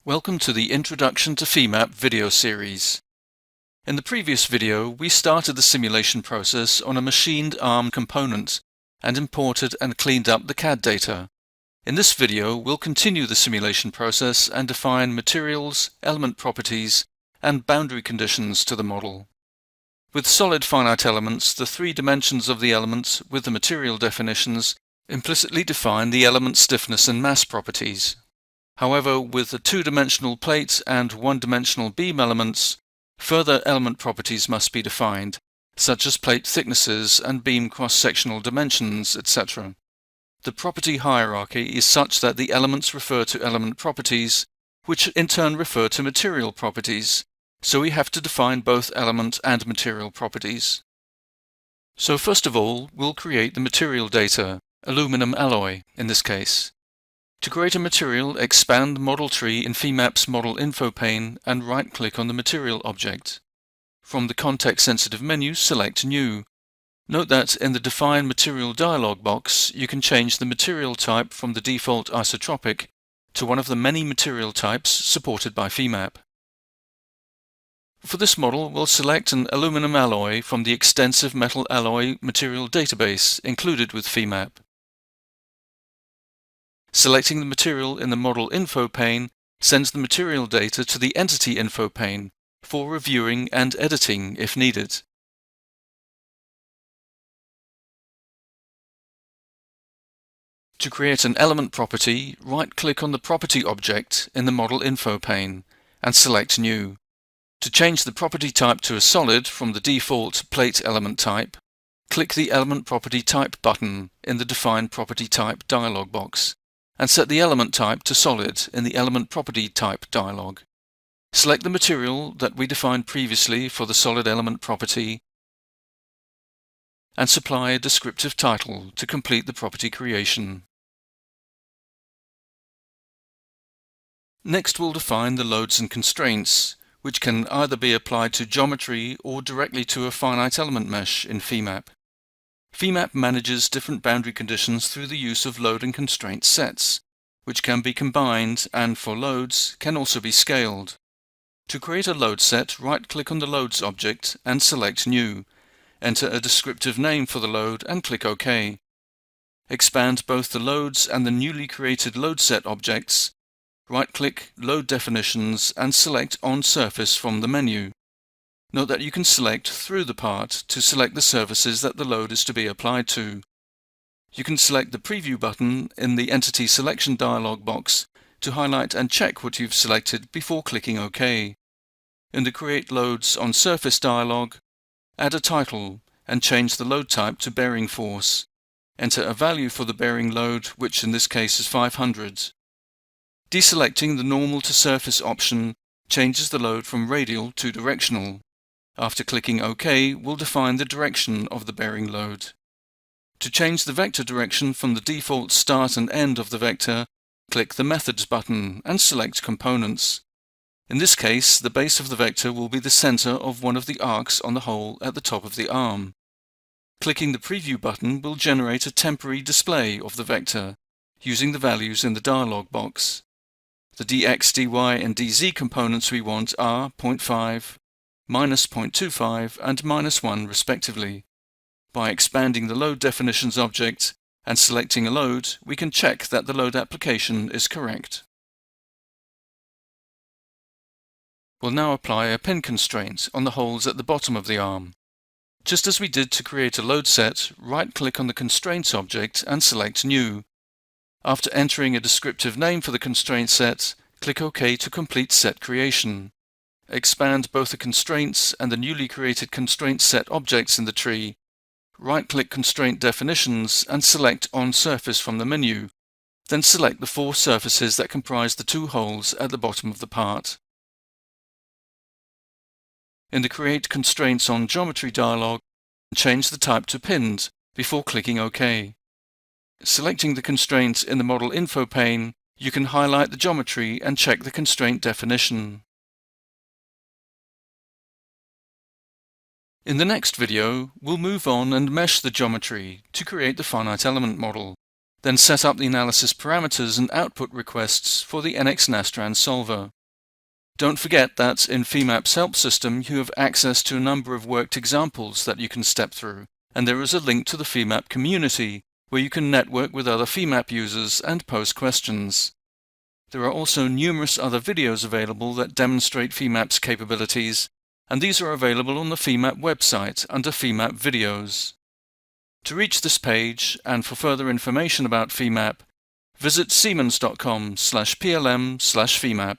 Welcome to the Introduction to Femap video series. In the previous video, we started the simulation process on a machined ARM component and imported and cleaned up the CAD data. In this video, we'll continue the simulation process and define materials, element properties, and boundary conditions to the model. With solid finite elements, the three dimensions of the element with the material definitions implicitly define the element stiffness and mass properties. However, with the two-dimensional plate and one-dimensional beam elements, further element properties must be defined, such as plate thicknesses and beam cross-sectional dimensions, etc. The property hierarchy is such that the elements refer to element properties, which in turn refer to material properties, so we have to define both element and material properties. So first of all, we'll create the material data, aluminum alloy in this case. To create a material, expand the model tree in Femap's Model Info pane and right-click on the material object. From the context-sensitive menu, select New. Note that in the Define Material dialog box, you can change the material type from the default isotropic to one of the many material types supported by Femap. For this model, we'll select an aluminum alloy from the extensive metal alloy material database included with Femap. Selecting the material in the Model Info pane sends the material data to the Entity Info pane for reviewing and editing if needed. To create an element property, right-click on the property object in the Model Info pane and select New. To change the property type to a solid from the default plate element type, click the Element Property Type button in the Define Property Type dialog box and set the element type to solid in the Element Property Type dialog. Select the material that we defined previously for the solid element property and supply a descriptive title to complete the property creation. Next, we'll define the loads and constraints, which can either be applied to geometry or directly to a finite element mesh in Femap. Femap manages different boundary conditions through the use of load and constraint sets, which can be combined and, for loads, can also be scaled. To create a load set, right-click on the Loads object and select New. Enter a descriptive name for the load and click OK. Expand both the loads and the newly created load set objects. Right-click Load Definitions and select On Surface from the menu. Note that you can select through the part to select the surfaces that the load is to be applied to. You can select the Preview button in the Entity Selection dialog box to highlight and check what you've selected before clicking OK. In the Create Loads on Surface dialog, add a title and change the load type to bearing force. Enter a value for the bearing load, which in this case is 500. Deselecting the Normal to Surface option changes the load from radial to directional. After clicking OK, we'll define the direction of the bearing load. To change the vector direction from the default start and end of the vector, click the Methods button and select Components. In this case, the base of the vector will be the center of one of the arcs on the hole at the top of the arm. Clicking the Preview button will generate a temporary display of the vector, using the values in the dialog box. The dx, dy, and dz components we want are 0.5, minus 0.25, and minus 1 respectively. By expanding the Load Definitions object and selecting a load, we can check that the load application is correct. We'll now apply a pin constraint on the holes at the bottom of the arm. Just as we did to create a load set, right-click on the Constraints object and select New. After entering a descriptive name for the constraint set, click OK to complete set creation. Expand both the constraints and the newly created constraint set objects in the tree. Right-click Constraint Definitions and select On Surface from the menu. Then select the four surfaces that comprise the two holes at the bottom of the part. In the Create Constraints on Geometry dialog, change the type to Pinned before clicking OK. Selecting the constraint in the Model Info pane, you can highlight the geometry and check the constraint definition. In the next video, we'll move on and mesh the geometry to create the finite element model. Then set up the analysis parameters and output requests for the NX Nastran solver. Don't forget that in Femap's help system you have access to a number of worked examples that you can step through, and there is a link to the Femap community, where you can network with other Femap users and post questions. There are also numerous other videos available that demonstrate Femap's capabilities, and these are available on the Femap website under Femap Videos. To reach this page, and for further information about Femap, visit siemens.com/plm/Femap.